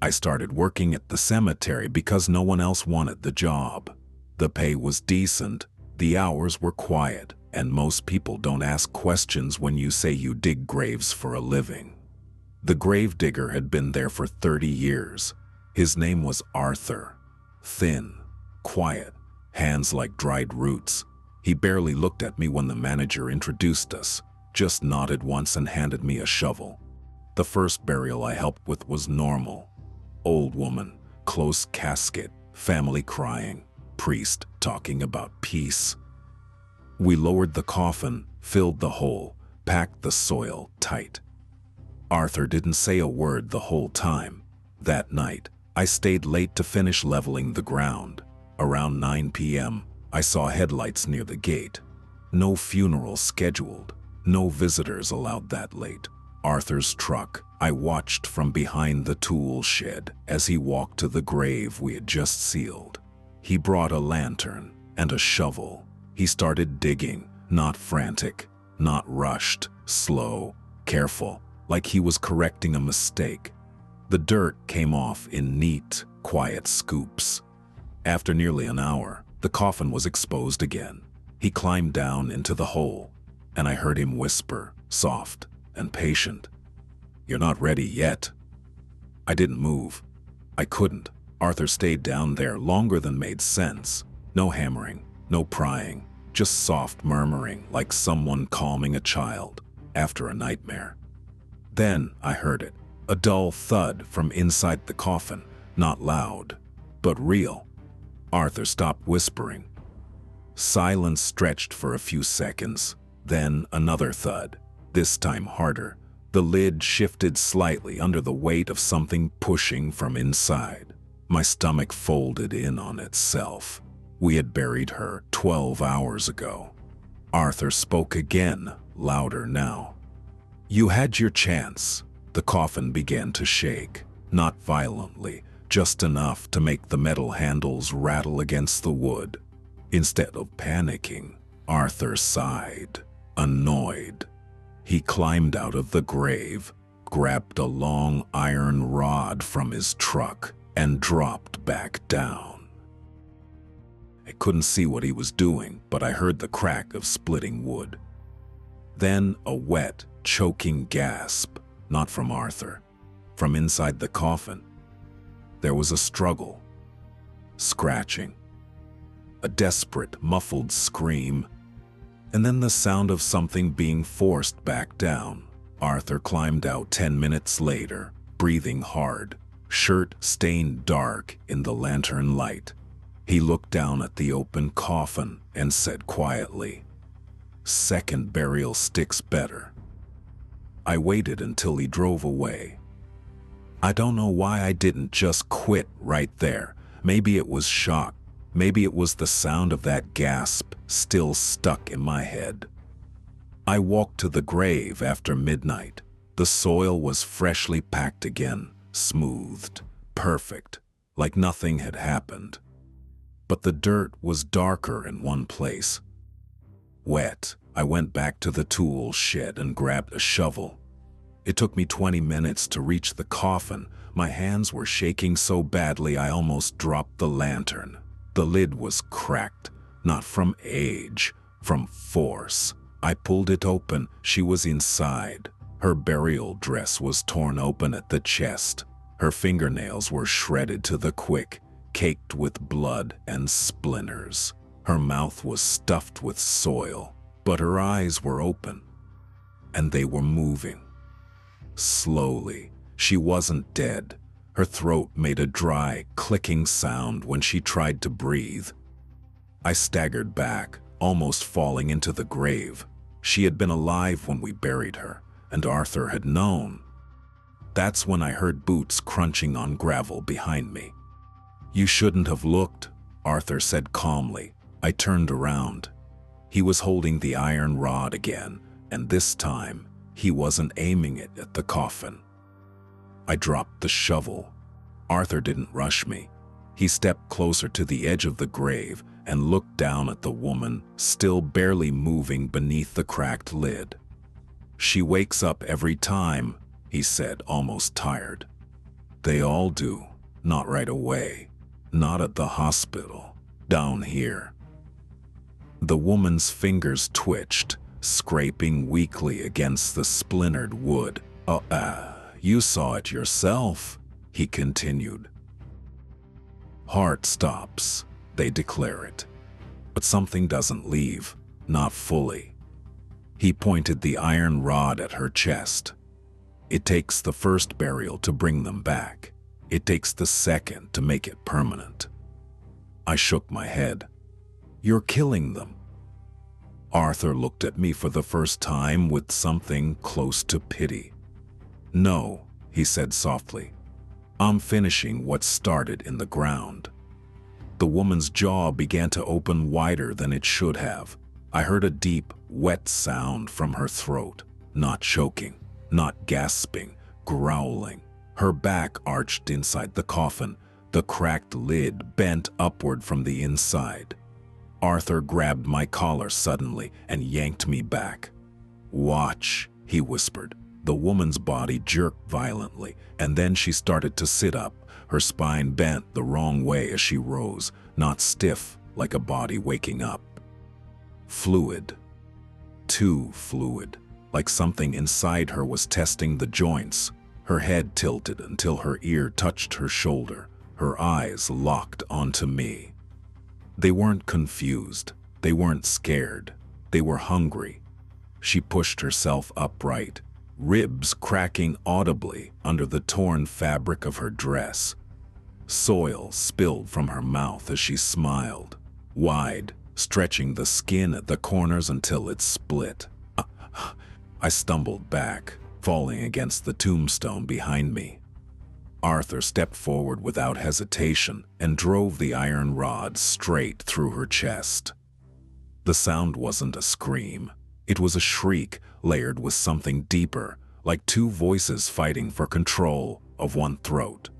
I started working at the cemetery because no one else wanted the job. The pay was decent, the hours were quiet, and most people don't ask questions when you say you dig graves for a living. The gravedigger had been there for 30 years. His name was Arthur. Thin, quiet, hands like dried roots. He barely looked at me when the manager introduced us, just nodded once and handed me a shovel. The first burial I helped with was normal. Old woman, close casket, family crying, priest talking about peace. We lowered the coffin, filled the hole, packed the soil tight. Arthur didn't say a word the whole time. That night, I stayed late to finish leveling the ground. Around 9 p.m., I saw headlights near the gate. No funeral scheduled, no visitors allowed that late. Arthur's truck. I watched from behind the tool shed as he walked to the grave we had just sealed. He brought a lantern and a shovel. He started digging, not frantic, not rushed, slow, careful, like he was correcting a mistake. The dirt came off in neat, quiet scoops. After nearly an hour, the coffin was exposed again. He climbed down into the hole, and I heard him whisper, soft and patient, "You're not ready yet." I didn't move. I couldn't. Arthur stayed down there longer than made sense. No hammering, no prying, just soft murmuring like someone calming a child after a nightmare. Then I heard it, a dull thud from inside the coffin, not loud, but real. Arthur stopped whispering. Silence stretched for a few seconds, then another thud, this time harder. The lid shifted slightly under the weight of something pushing from inside. My stomach folded in on itself. We had buried her 12 hours ago. Arthur spoke again, louder now. "You had your chance." The coffin began to shake, not violently, just enough to make the metal handles rattle against the wood. Instead of panicking, Arthur sighed, annoyed. He climbed out of the grave, grabbed a long iron rod from his truck, and dropped back down. I couldn't see what he was doing, but I heard the crack of splitting wood. Then a wet, choking gasp, not from Arthur, from inside the coffin. There was a struggle, scratching, a desperate, muffled scream, and then the sound of something being forced back down. Arthur climbed out 10 minutes later, breathing hard, shirt stained dark in the lantern light. He looked down at the open coffin and said quietly, "Second burial sticks better." I waited until he drove away. I don't know why I didn't just quit right there. Maybe it was shock. Maybe it was the sound of that gasp still stuck in my head. I walked to the grave after midnight. The soil was freshly packed again, smoothed, perfect, like nothing had happened. But the dirt was darker in one place. Wet. I went back to the tool shed and grabbed a shovel. It took me 20 minutes to reach the coffin. My hands were shaking so badly I almost dropped the lantern. The lid was cracked, not from age, from force. I pulled it open. She was inside. Her burial dress was torn open at the chest. Her fingernails were shredded to the quick, caked with blood and splinters. Her mouth was stuffed with soil, but her eyes were open, and they were moving. Slowly. She wasn't dead. Her throat made a dry, clicking sound when she tried to breathe. I staggered back, almost falling into the grave. She had been alive when we buried her, and Arthur had known. That's when I heard boots crunching on gravel behind me. "You shouldn't have looked," Arthur said calmly. I turned around. He was holding the iron rod again, and this time, he wasn't aiming it at the coffin. I dropped the shovel. Arthur didn't rush me. He stepped closer to the edge of the grave and looked down at the woman, still barely moving beneath the cracked lid. "She wakes up every time," he said, almost tired. They all do. Not right away. Not at the hospital. Down here. The woman's fingers twitched, scraping weakly against the splintered wood. You saw it yourself, he continued. Heart stops, they declare it. But something doesn't leave, not fully. He pointed the iron rod at her chest. It takes the first burial to bring them back. It takes the second to make it permanent. I shook my head. You're killing them. Arthur looked at me for the first time with something close to pity. No, he said softly. I'm finishing what started in the ground. The woman's jaw began to open wider than it should have. I heard a deep, wet sound from her throat, not choking, not gasping, growling. Her back arched inside the coffin, the cracked lid bent upward from the inside. Arthur grabbed my collar suddenly and yanked me back. Watch, he whispered. The woman's body jerked violently, and then she started to sit up, her spine bent the wrong way as she rose, not stiff like a body waking up. Fluid. Too fluid, like something inside her was testing the joints. Her head tilted until her ear touched her shoulder, her eyes locked onto me. They weren't confused, they weren't scared, they were hungry. She pushed herself upright, ribs cracking audibly under the torn fabric of her dress. Soil spilled from her mouth as she smiled, wide, stretching the skin at the corners until it split. I stumbled back, falling against the tombstone behind me. Arthur stepped forward without hesitation and drove the iron rod straight through her chest. The sound wasn't a scream. It was a shriek layered with something deeper, like two voices fighting for control of one throat.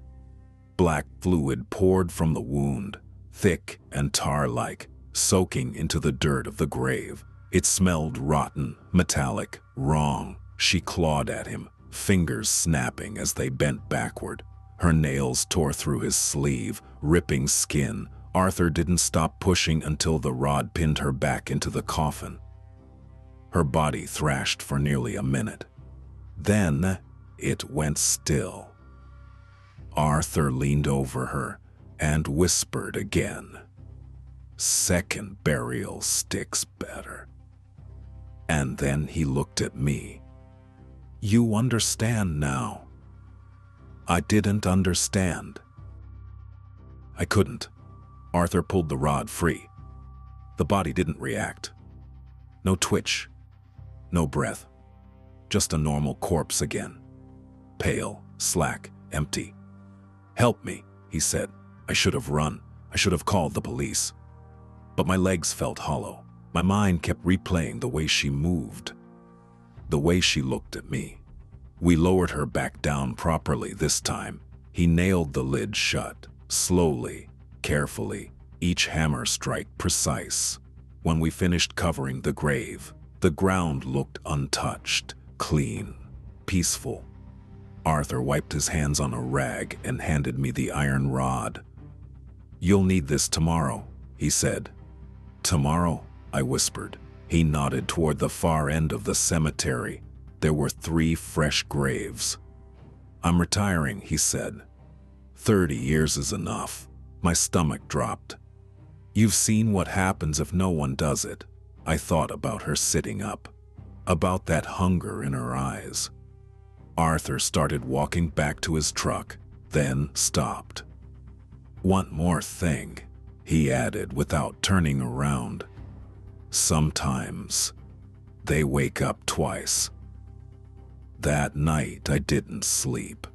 Black fluid poured from the wound, thick and tar-like, soaking into the dirt of the grave. It smelled rotten, metallic, wrong. She clawed at him, fingers snapping as they bent backward. Her nails tore through his sleeve, ripping skin. Arthur didn't stop pushing until the rod pinned her back into the coffin. Her body thrashed for nearly a minute. Then it went still. Arthur leaned over her and whispered again. Second burial sticks better. And then he looked at me. You understand now. I didn't understand. I couldn't. Arthur pulled the rod free. The body didn't react. No twitch. No breath. Just a normal corpse again. Pale, slack, empty. Help me, he said. I should have run. I should have called the police. But my legs felt hollow. My mind kept replaying the way she moved. The way she looked at me. We lowered her back down properly this time. He nailed the lid shut, slowly, carefully, each hammer strike precise. When we finished covering the grave, the ground looked untouched, clean, peaceful. Arthur wiped his hands on a rag and handed me the iron rod. You'll need this tomorrow, he said. Tomorrow, I whispered. He nodded toward the far end of the cemetery. There were 3 fresh graves. I'm retiring, he said. 30 years is enough. My stomach dropped. You've seen what happens if no one does it. I thought about her sitting up, about that hunger in her eyes. Arthur started walking back to his truck, then stopped. One more thing, he added without turning around. Sometimes they wake up twice. That night I didn't sleep.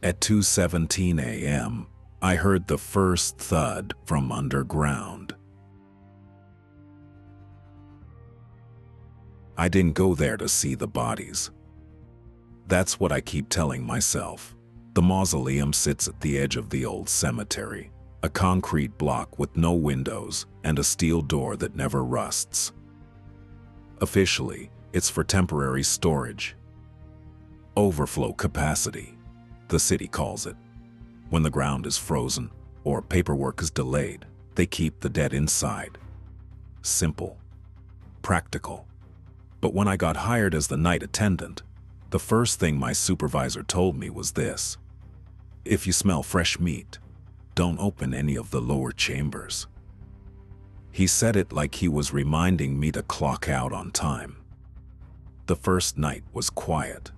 At 2:17 a.m., I heard the first thud from underground. I didn't go there to see the bodies. That's what I keep telling myself. The mausoleum sits at the edge of the old cemetery, a concrete block with no windows and a steel door that never rusts. Officially, it's for temporary storage. Overflow capacity, the city calls it. When the ground is frozen or paperwork is delayed, they keep the dead inside. Simple. Practical. But when I got hired as the night attendant, the first thing my supervisor told me was this: if you smell fresh meat, don't open any of the lower chambers. He said it like he was reminding me to clock out on time. The first night was quiet.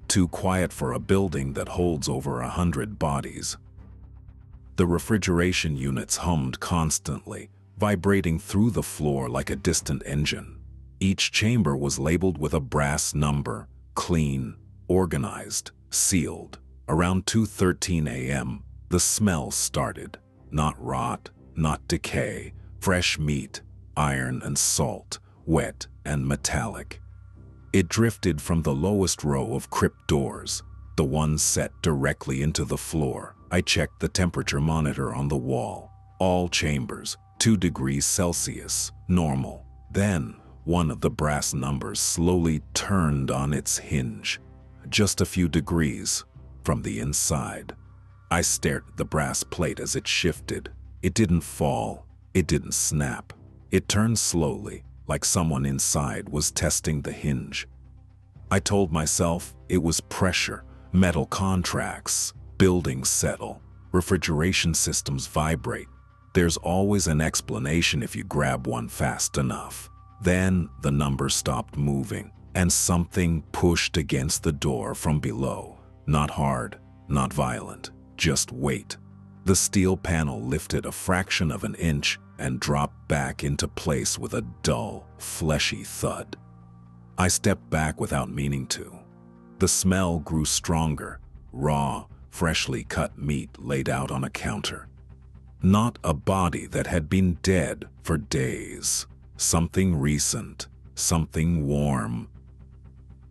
Too quiet for a building that holds over 100 bodies. The refrigeration units hummed constantly, vibrating through the floor like a distant engine. Each chamber was labeled with a brass number, clean, organized, sealed. Around 2:13 a.m., the smell started. Not rot, not decay, fresh meat, iron and salt, wet and metallic. It drifted from the lowest row of crypt doors, the ones set directly into the floor. I checked the temperature monitor on the wall. All chambers, 2 degrees Celsius, normal. Then, one of the brass numbers slowly turned on its hinge, just a few degrees from the inside. I stared at the brass plate as it shifted. It didn't fall, it didn't snap. It turned slowly, like someone inside was testing the hinge. I told myself it was pressure, metal contracts, buildings settle, refrigeration systems vibrate. There's always an explanation if you grab one fast enough. Then the number stopped moving, and something pushed against the door from below. Not hard, not violent, just weight. The steel panel lifted a fraction of an inch and dropped back into place with a dull, fleshy thud. I stepped back without meaning to. The smell grew stronger, raw, freshly cut meat laid out on a counter. Not a body that had been dead for days. Something recent, something warm.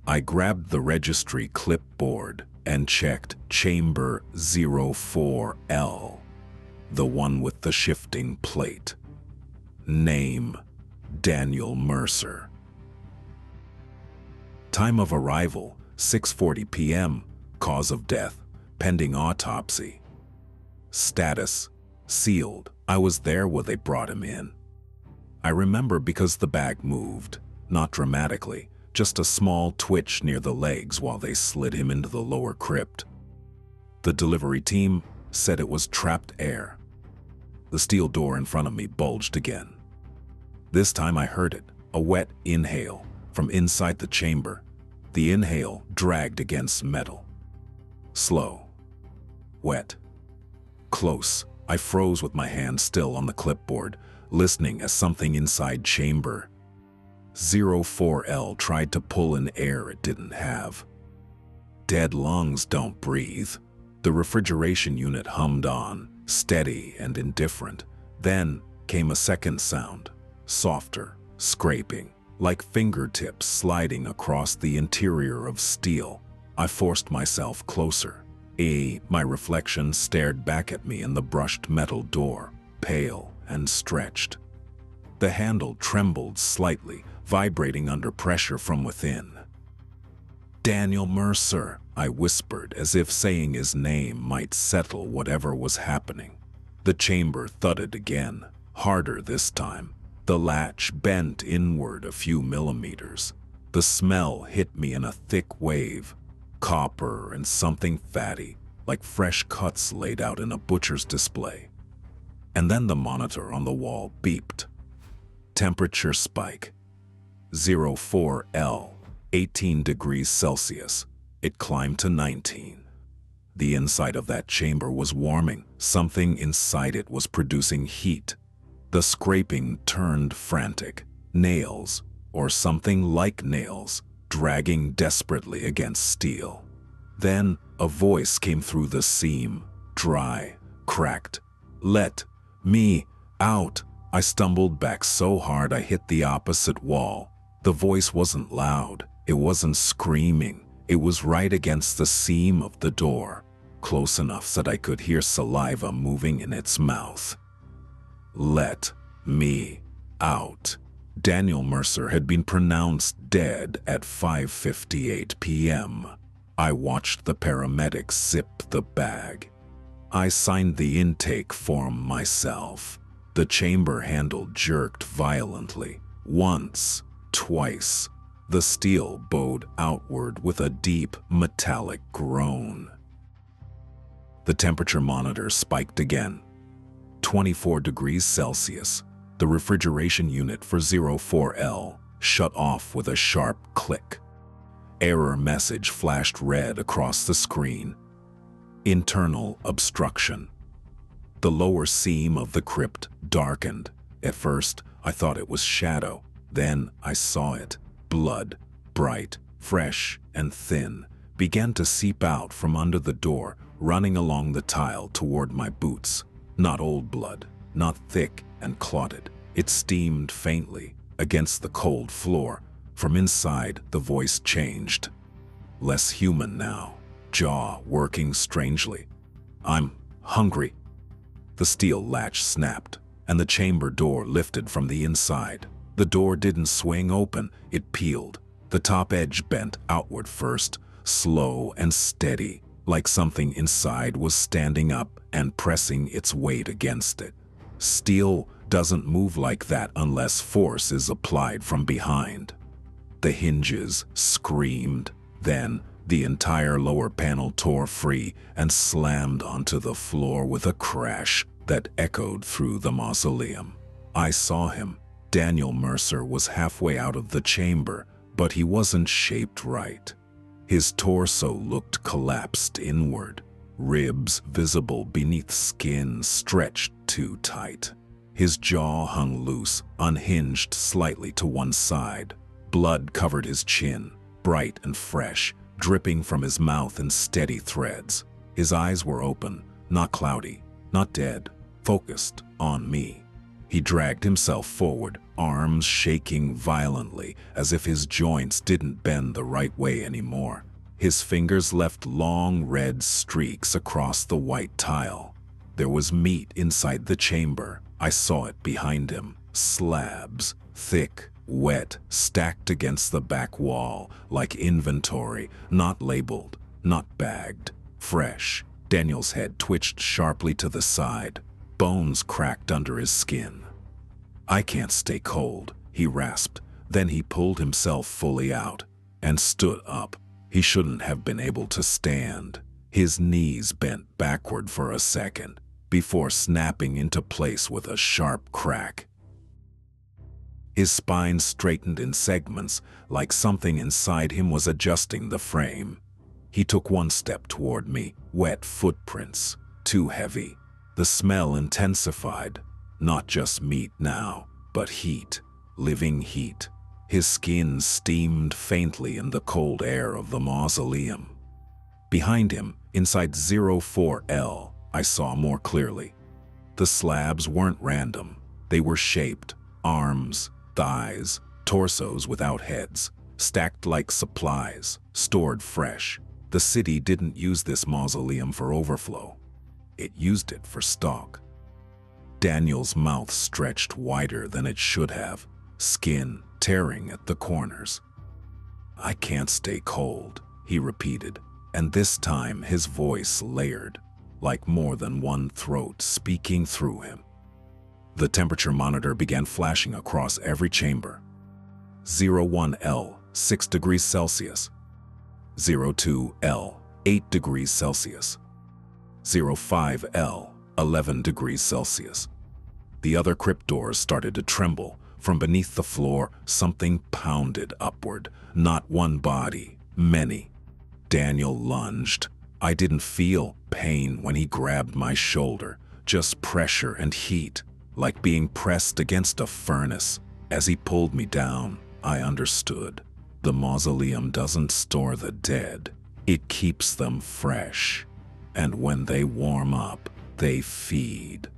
I grabbed the registry clipboard and checked chamber 04L, the one with the shifting plate. Name: Daniel Mercer. Time of arrival: 6:40 p.m. Cause of death: pending autopsy. Status: sealed. I was there when they brought him in. I remember because the bag moved, not dramatically, just a small twitch near the legs while they slid him into the lower crypt. The delivery team said it was trapped air. The steel door in front of me bulged again. This time I heard it, a wet inhale from inside the chamber. The inhale dragged against metal. Slow. Wet. Close. I froze with my hand still on the clipboard, listening as something inside chamber 04L tried to pull in air it didn't have. Dead lungs don't breathe. The refrigeration unit hummed on, steady and indifferent. Then came a second sound, softer, scraping, like fingertips sliding across the interior of steel. I forced myself closer. My reflection stared back at me in the brushed metal door, pale and stretched. The handle trembled slightly, vibrating under pressure from within. Daniel Mercer, I whispered, as if saying his name might settle whatever was happening. The chamber thudded again, harder this time. The latch bent inward a few millimeters. The smell hit me in a thick wave, copper and something fatty, like fresh cuts laid out in a butcher's display. And then the monitor on the wall beeped. Temperature spike. 04L, 18 degrees Celsius. It climbed to 19. The inside of that chamber was warming. Something inside it was producing heat. The scraping turned frantic. Nails, or something like nails, dragging desperately against steel. Then a voice came through the seam, dry, cracked. Let me out. I stumbled back so hard I hit the opposite wall. The voice wasn't loud. It wasn't screaming. It was right against the seam of the door, close enough that I could hear saliva moving in its mouth. Let me out. Daniel Mercer had been pronounced dead at 5:58 p.m. I watched the paramedics zip the bag. I signed the intake form myself. The chamber handle jerked violently. Once, twice. The steel bowed outward with a deep, metallic groan. The temperature monitor spiked again. 24 degrees Celsius. The refrigeration unit for 04L shut off with a sharp click. Error message flashed red across the screen. Internal obstruction. The lower seam of the crypt darkened. At first, I thought it was shadow. Then I saw it. Blood, bright, fresh, and thin, began to seep out from under the door, running along the tile toward my boots. Not old blood, not thick and clotted. It steamed faintly against the cold floor. From inside, the voice changed. Less human now, jaw working strangely. "I'm hungry." The steel latch snapped, and the chamber door lifted from the inside. The door didn't swing open, it peeled. The top edge bent outward first, slow and steady, like something inside was standing up and pressing its weight against it. Steel doesn't move like that unless force is applied from behind. The hinges screamed. Then the entire lower panel tore free and slammed onto the floor with a crash that echoed through the mausoleum. I saw him. Daniel Mercer was halfway out of the chamber, but he wasn't shaped right. His torso looked collapsed inward, ribs visible beneath skin stretched too tight. His jaw hung loose, unhinged slightly to one side. Blood covered his chin, bright and fresh, dripping from his mouth in steady threads. His eyes were open, not cloudy, not dead, focused on me. He dragged himself forward, arms shaking violently, as if his joints didn't bend the right way anymore. His fingers left long red streaks across the white tile. There was meat inside the chamber. I saw it behind him. Slabs, thick, wet, stacked against the back wall, like inventory, not labeled, not bagged, fresh. Daniel's head twitched sharply to the side. Bones cracked under his skin. "I can't stay cold," he rasped. Then he pulled himself fully out and stood up. He shouldn't have been able to stand. His knees bent backward for a second before snapping into place with a sharp crack. His spine straightened in segments, like something inside him was adjusting the frame. He took one step toward me, wet footprints, too heavy. The smell intensified. Not just meat now, but heat, living heat. His skin steamed faintly in the cold air of the mausoleum. Behind him, inside 04L, I saw more clearly. The slabs weren't random. They were shaped. Arms, thighs, torsos without heads, stacked like supplies, stored fresh. The city didn't use this mausoleum for overflow. It used it for stock. Daniel's mouth stretched wider than it should have, skin tearing at the corners. "I can't stay cold," he repeated, and this time his voice layered, like more than one throat speaking through him. The temperature monitor began flashing across every chamber. 01L, 6 degrees Celsius. 02L, 8 degrees Celsius. 05L, 11 degrees Celsius. The other crypt doors started to tremble. From beneath the floor, something pounded upward. Not one body, many. Daniel lunged. I didn't feel pain when he grabbed my shoulder, just pressure and heat, like being pressed against a furnace. As he pulled me down, I understood. The mausoleum doesn't store the dead. It keeps them fresh. And when they warm up, they feed.